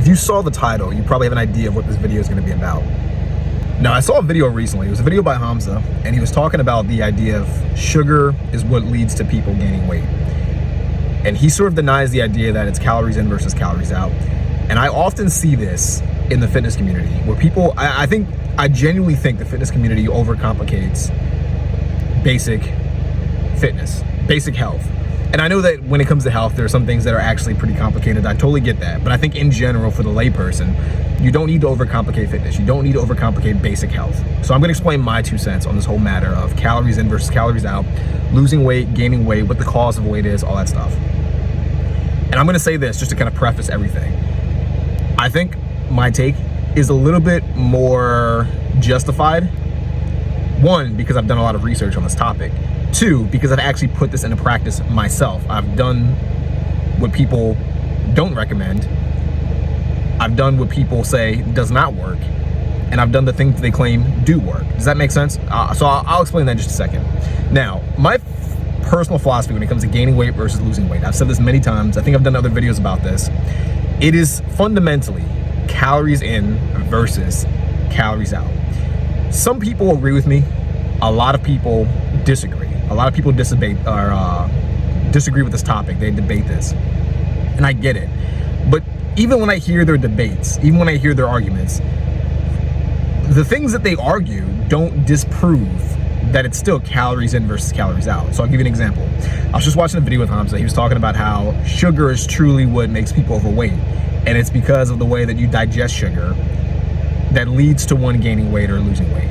If you saw the title, you probably have an idea of what this video is going to be about. Now, I saw a video recently. It was a video by Hamza, and he was talking about the idea of sugar is what leads to people gaining weight. And he sort of denies the idea that it's calories in versus calories out. And I often see this in the fitness community where people, I genuinely think the fitness community overcomplicates basic fitness, basic health. And I know that when it comes to health, there are some things that are actually pretty complicated. I totally get that. But I think in general, for the layperson, you don't need to overcomplicate fitness. You don't need to overcomplicate basic health. So I'm gonna explain my 2 cents on this whole matter of calories in versus calories out, losing weight, gaining weight, what the cause of weight is, all that stuff. And I'm gonna say this just to kind of preface everything. I think my take is a little bit more justified. 1, because I've done a lot of research on this topic. 2, because I've actually put this into practice myself. I've done what people don't recommend. I've done what people say does not work. And I've done the things they claim do work. Does that make sense? So I'll explain that in just a second. Now, my personal philosophy when it comes to gaining weight versus losing weight, I've said this many times. I think I've done other videos about this. It is fundamentally calories in versus calories out. Some people agree with me. A lot of people disagree. A lot of people disagree with this topic. They debate this, and I get it. But even when I hear their debates, even when I hear their arguments, the things that they argue don't disprove that it's still calories in versus calories out. So I'll give you an example. I was just watching a video with Hamza. He was talking about how sugar is truly what makes people overweight, and it's because of the way that you digest sugar that leads to one gaining weight or losing weight.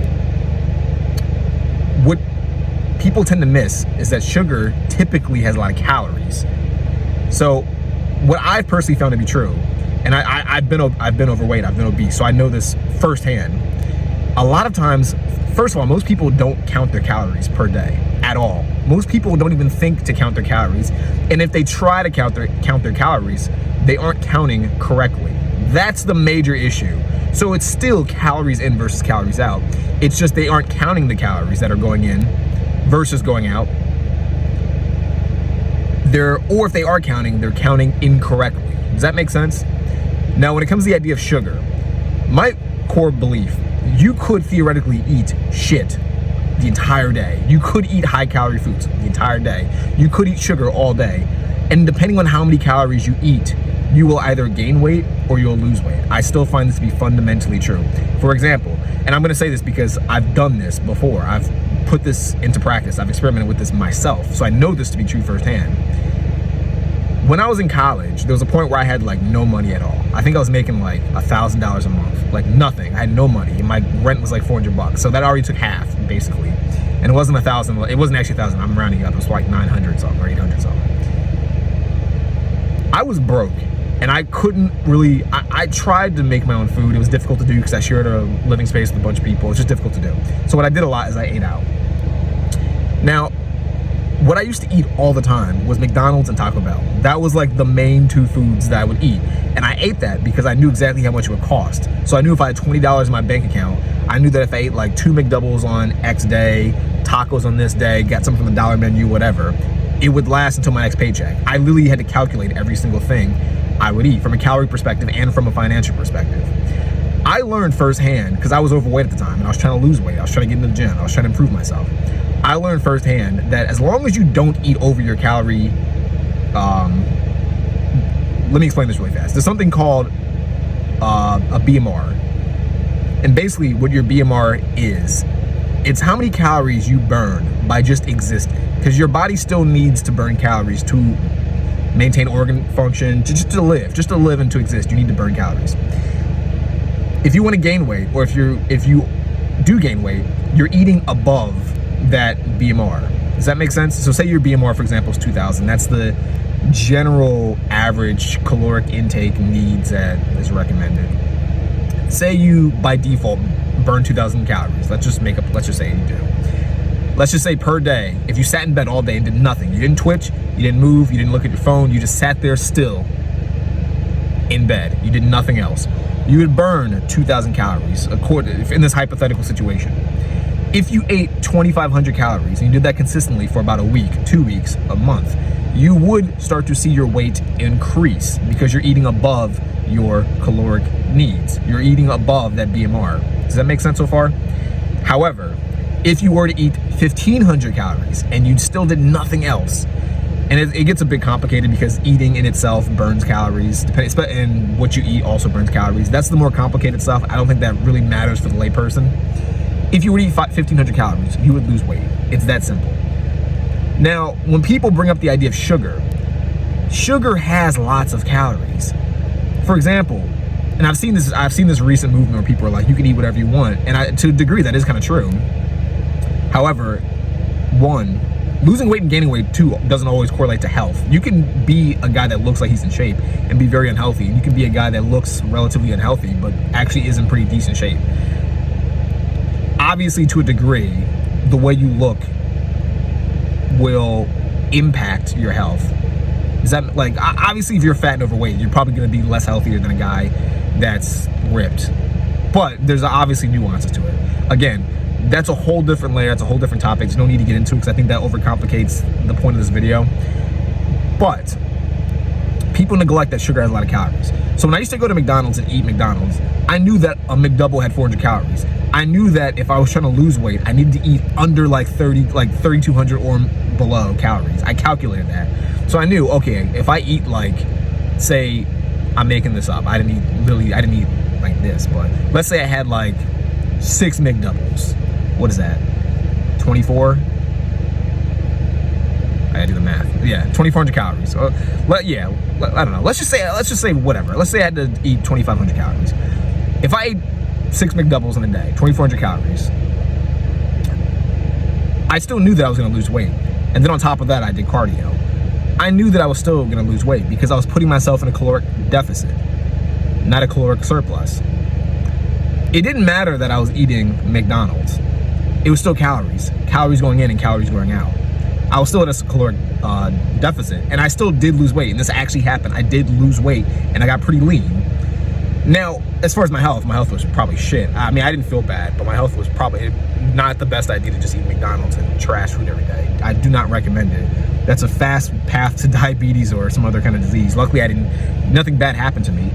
What people tend to miss is that sugar typically has a lot of calories. So what I've personally found to be true, and I've been overweight, I've been obese, so I know this firsthand. A lot of times, first of all, most people don't count their calories per day at all. Most people don't even think to count their calories. And if they try to count their calories, they aren't counting correctly. That's the major issue. So it's still calories in versus calories out. It's just they aren't counting the calories that are going in versus going out. Or if they are counting, they're counting incorrectly. Does that make sense? Now, when it comes to the idea of sugar, my core belief, you could theoretically eat shit the entire day. You could eat high calorie foods the entire day. You could eat sugar all day. And depending on how many calories you eat, you will either gain weight or you'll lose weight. I still find this to be fundamentally true. For example, and I'm gonna say this because I've done this before. I've put this into practice. I've experimented with this myself. So I know this to be true firsthand. When I was in college, there was a point where I had like no money at all. I think I was making like $1,000 a month, like nothing. I had no money. My rent was like $400. So that already took half, basically. And it wasn't 1,000, it wasn't actually 1,000, I'm rounding up. It was like 900 something or 800 something. I was broke. And I couldn't really, I tried to make my own food. It was difficult to do because I shared a living space with a bunch of people. It's just difficult to do. So what I did a lot is I ate out. Now, what I used to eat all the time was McDonald's and Taco Bell. That was like the main 2 foods that I would eat. And I ate that because I knew exactly how much it would cost. So I knew if I had $20 in my bank account, I knew that if I ate like 2 McDoubles on X day, tacos on this day, got something from the dollar menu, whatever, it would last until my next paycheck. I literally had to calculate every single thing I would eat from a calorie perspective and from a financial perspective. I learned firsthand, because I was overweight at the time and I was trying to lose weight. I was trying to get into the gym. I was trying to improve myself. I learned firsthand that as long as you don't eat over your calorie, let me explain this really fast. There's something called a BMR. And basically what your BMR is, it's how many calories you burn by just existing. Because your body still needs to burn calories to maintain organ function, just to live and to exist. You need to burn calories. If you want to gain weight, or if you do gain weight, you're eating above that BMR. Does that make sense? So say your BMR, for example, is 2,000. That's the general average caloric intake needs that is recommended. Say you, by default, burn 2,000 calories. Let's just say you do. Let's just say per day, if you sat in bed all day and did nothing, you didn't twitch, you didn't move, you didn't look at your phone, you just sat there still in bed, you did nothing else, you would burn 2,000 calories in this hypothetical situation. If you ate 2,500 calories and you did that consistently for about a week, 2 weeks, a month, you would start to see your weight increase because you're eating above your caloric needs. You're eating above that BMR. Does that make sense so far? However, if you were to eat 1,500 calories and you still did nothing else, and it gets a bit complicated because eating in itself burns calories, and what you eat also burns calories. That's the more complicated stuff. I don't think that really matters for the layperson. If you were to eat 1,500 calories, you would lose weight. It's that simple. Now, when people bring up the idea of sugar, sugar has lots of calories. For example, and I've seen this recent movement where people are like, you can eat whatever you want, and to a degree that is kind of true. However, one, losing weight and gaining weight too doesn't always correlate to health. You can be a guy that looks like he's in shape and be very unhealthy. You can be a guy that looks relatively unhealthy but actually is in pretty decent shape. Obviously, to a degree, the way you look will impact your health. Is that, like, obviously if you're fat and overweight, you're probably going to be less healthier than a guy that's ripped. But there's obviously nuances to it. Again, that's a whole different layer. That's a whole different topic. There's no need to get into it because I think that overcomplicates the point of this video. But people neglect that sugar has a lot of calories. So when I used to go to McDonald's and eat McDonald's, I knew that a McDouble had 400 calories. I knew that if I was trying to lose weight, I needed to eat under like 3,200 or below calories. I calculated that. So I knew, okay, if I eat like, say, I'm making this up. I didn't eat like this, but let's say I had like 6 McDoubles. What is that? 24? I gotta do the math. Yeah, 2,400 calories. I don't know. Let's just say whatever. Let's say I had to eat 2,500 calories. If I ate 6 McDoubles in a day, 2,400 calories, I still knew that I was gonna lose weight. And then on top of that, I did cardio. I knew that I was still gonna lose weight because I was putting myself in a caloric deficit, not a caloric surplus. It didn't matter that I was eating McDonald's. It was still calories. Calories going in and calories going out. I was still at a caloric deficit, and I still did lose weight, and this actually happened. I did lose weight, and I got pretty lean. Now, as far as my health was probably shit. I mean, I didn't feel bad, but my health was probably not the best idea to just eat McDonald's and trash food every day. I do not recommend it. That's a fast path to diabetes or some other kind of disease. Luckily, nothing bad happened to me,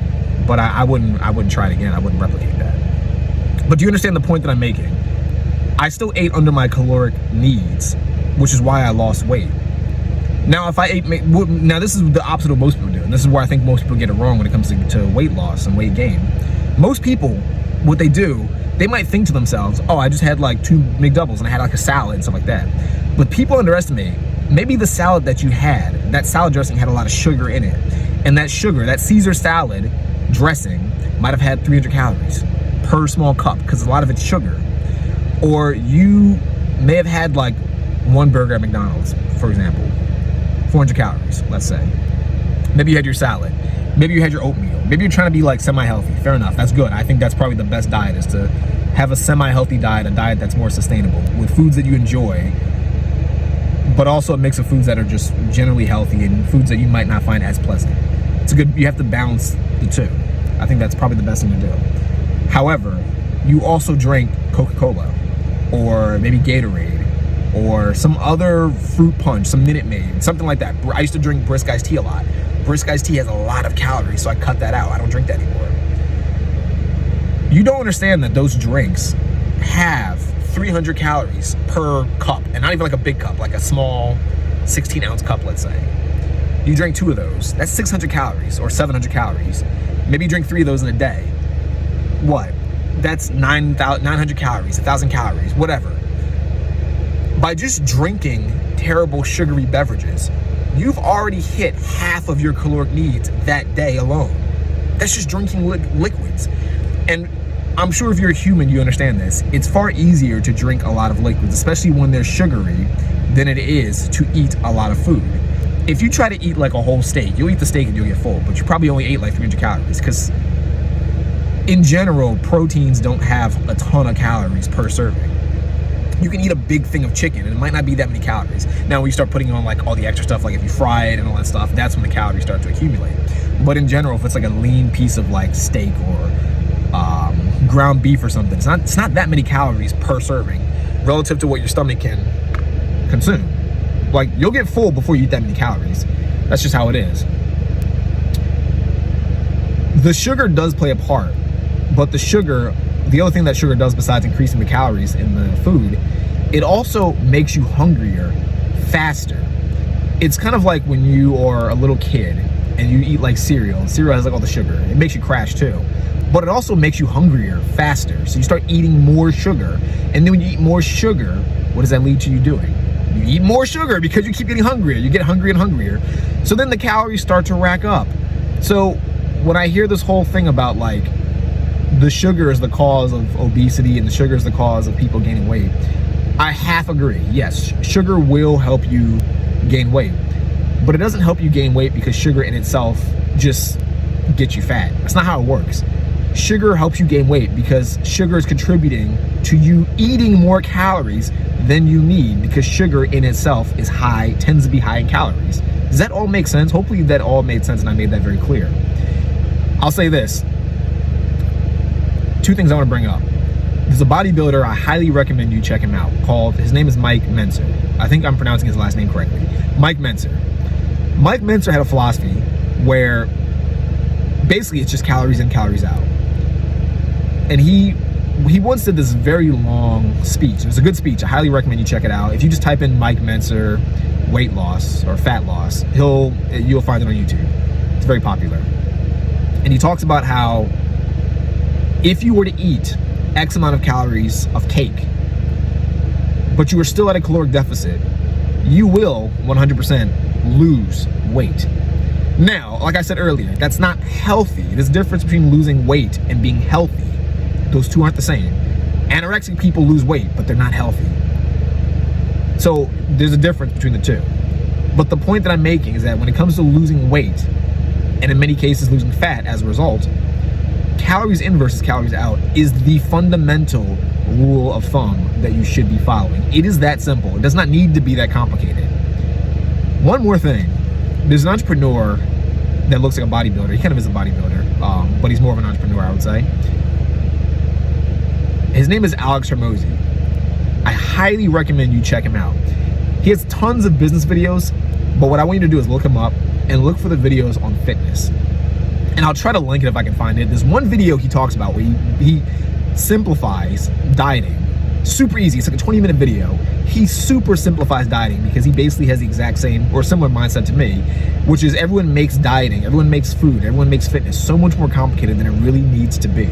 but I wouldn't try it again. I wouldn't replicate that. But do you understand the point that I'm making? I still ate under my caloric needs, which is why I lost weight. Now, if I ate, now this is the opposite of most people do, and this is where I think most people get it wrong when it comes to weight loss and weight gain. Most people, what they do, they might think to themselves, oh, I just had like 2 McDoubles and I had like a salad and stuff like that. But people underestimate, maybe the salad that you had, that salad dressing had a lot of sugar in it. And that sugar, that Caesar salad dressing might have had 300 calories per small cup because a lot of it's sugar. Or you may have had like 1 burger at McDonald's, for example, 400 calories, let's say. Maybe you had your salad. Maybe you had your oatmeal. Maybe you're trying to be like semi-healthy. Fair enough, that's good. I think that's probably the best diet, is to have a semi-healthy diet, a diet that's more sustainable with foods that you enjoy, but also a mix of foods that are just generally healthy and foods that you might not find as pleasant. You have to balance the two. I think that's probably the best thing to do. However, you also drink Coca-Cola or maybe Gatorade or some other fruit punch, some Minute Maid, something like that. I used to drink brisk iced tea a lot. Brisk iced tea has a lot of calories, so I cut that out. I don't drink that anymore. You don't understand that those drinks have 300 calories per cup, and not even like a big cup, like a small 16-ounce cup, let's say. You drink 2 of those, that's 600 calories or 700 calories. Maybe you drink 3 of those in a day. What? That's 900 calories, 1,000 calories, whatever. By just drinking terrible sugary beverages, you've already hit half of your caloric needs that day alone. That's just drinking liquids. And I'm sure if you're a human, you understand this. It's far easier to drink a lot of liquids, especially when they're sugary, than it is to eat a lot of food. If you try to eat like a whole steak, you'll eat the steak and you'll get full, but you probably only ate like 300 calories because in general, proteins don't have a ton of calories per serving. You can eat a big thing of chicken and it might not be that many calories. Now, when you start putting on like all the extra stuff, like if you fry it and all that stuff, that's when the calories start to accumulate. But in general, if it's like a lean piece of like steak or ground beef or something, it's not that many calories per serving relative to what your stomach can consume. Like, you'll get full before you eat that many calories. That's just how it is. The sugar does play a part, but the other thing that sugar does besides increasing the calories in the food, it also makes you hungrier faster. It's kind of like when you are a little kid and you eat like cereal. Cereal has like all the sugar. It makes you crash too. But it also makes you hungrier faster. So you start eating more sugar. And then when you eat more sugar, what does that lead to you doing? You eat more sugar because you keep getting hungrier. You get hungrier and hungrier. So then the calories start to rack up. So when I hear this whole thing about like the sugar is the cause of obesity and the sugar is the cause of people gaining weight, I half agree. Yes, sugar will help you gain weight, but it doesn't help you gain weight because sugar in itself just gets you fat. That's not how it works. Sugar helps you gain weight because sugar is contributing to you eating more calories than you need, because sugar in itself is high, tends to be high in calories. Does that all make sense? Hopefully that all made sense and I made that very clear. I'll say this. 2 things I want to bring up. There's a bodybuilder, I highly recommend you check him out, his name is Mike Mentzer. I think I'm pronouncing his last name correctly. Mike Mentzer. Mike Mentzer had a philosophy where basically it's just calories in, calories out. And he once did this very long speech. It was a good speech. I highly recommend you check it out. If you just type in Mike Mentzer weight loss or fat loss, you'll find it on YouTube. It's very popular. And he talks about how if you were to eat X amount of calories of cake, but you are still at a caloric deficit, you will 100% lose weight. Now, like I said earlier, that's not healthy. There's a difference between losing weight and being healthy. Those two aren't the same. Anorexic people lose weight, but they're not healthy. So there's a difference between the two. But the point that I'm making is that when it comes to losing weight, and in many cases losing fat as a result, calories in versus calories out is the fundamental rule of thumb that you should be following. It is that simple. It does not need to be that complicated. One more thing. There's an entrepreneur that looks like a bodybuilder. He kind of is a bodybuilder, but he's more of an entrepreneur, I would say. His name is Alex Hormozi. I highly recommend you check him out. He has tons of business videos, but what I want you to do is look him up and look for the videos on fitness. And I'll try to link it if I can find it. There's one video he talks about where he simplifies dieting. Super easy. It's like a 20-minute video. He super simplifies dieting because he basically has the exact same or similar mindset to me, which is everyone makes dieting, everyone makes food, everyone makes fitness so much more complicated than it really needs to be.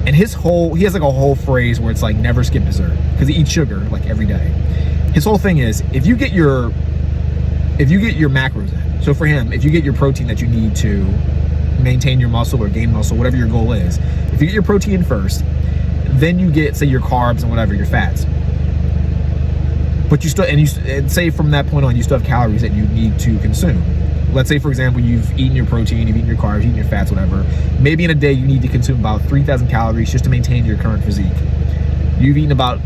And he has like a whole phrase where it's like never skip dessert because he eats sugar like every day. His whole thing is if you get your macros in, so for him, if you get your protein that you need to maintain your muscle or gain muscle, whatever your goal is, if you get your protein first, then you get, say, your carbs and whatever, your fats. But you still, and say from that point on, you still have calories that you need to consume. Let's say, for example, you've eaten your protein, you've eaten your carbs, you've eaten your fats, whatever. Maybe in a day you need to consume about 3,000 calories just to maintain your current physique. You've eaten about,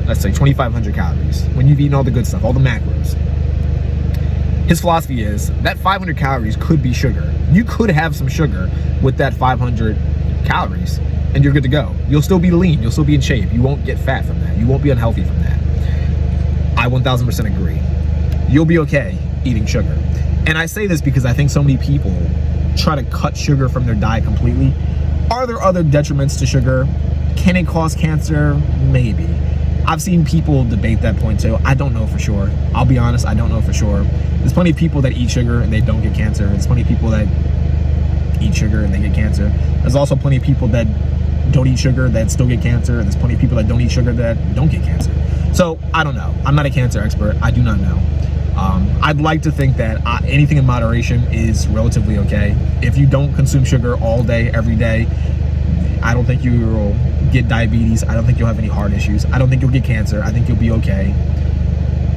let's say, 2,500 calories when you've eaten all the good stuff, all the macros. His philosophy is that 500 calories could be sugar. You could have some sugar with that 500 calories and you're good to go. You'll still be lean, you'll still be in shape. You won't get fat from that. You won't be unhealthy from that. I 1000% agree. You'll be okay eating sugar. And I say this because I think so many people try to cut sugar from their diet completely. Are there other detriments to sugar? Can it cause cancer? Maybe. I've seen people debate that point too. I don't know for sure. I'll be honest, I don't know for sure. There's plenty of people that eat sugar and they don't get cancer. There's plenty of people that eat sugar and they get cancer. There's also plenty of people that don't eat sugar that still get cancer. And there's plenty of people that don't eat sugar that don't get cancer. So I don't know. I'm not a cancer expert. I do not know. I'd like to think that anything in moderation is relatively okay. If you don't consume sugar all day, every day, I don't think you will get diabetes. I don't think you'll have any heart issues. I don't think you'll get cancer. I think you'll be okay.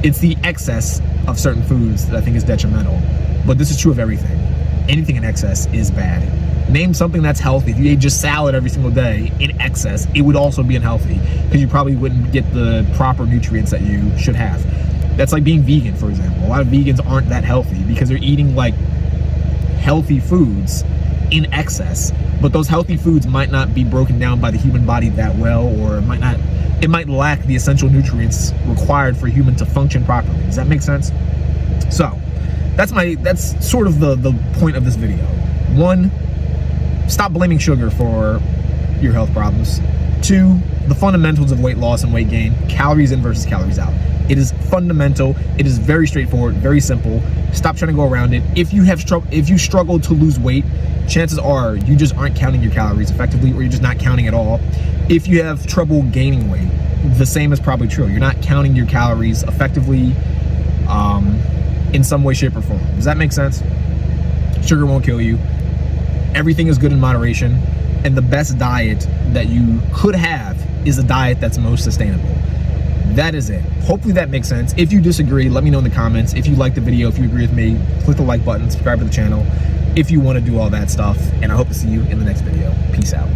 It's the excess of certain foods that I think is detrimental. But this is true of everything. Anything in excess is bad. Name something that's healthy. If you ate just salad every single day in excess, it would also be unhealthy because you probably wouldn't get the proper nutrients that you should have. That's like being vegan, for example. A lot of vegans aren't that healthy because they're eating like healthy foods in excess, but those healthy foods might not be broken down by the human body that well, or it might lack the essential nutrients required for a human to function properly. Does that make sense? So that's sort of the point of this video. One, stop blaming sugar for your health problems. 2, the fundamentals of weight loss and weight gain, calories in versus calories out. It is fundamental. It is very straightforward, very simple. Stop trying to go around it. If you struggle to lose weight, chances are you just aren't counting your calories effectively, or you're just not counting at all. If you have trouble gaining weight, the same is probably true. You're not counting your calories effectively in some way, shape, or form. Does that make sense? Sugar won't kill you. Everything is good in moderation. And the best diet that you could have is a diet that's most sustainable. That is it. Hopefully that makes sense. If you disagree, let me know in the comments. If you like the video, if you agree with me, click the like button, subscribe to the channel if you want to do all that stuff. And I hope to see you in the next video. Peace out.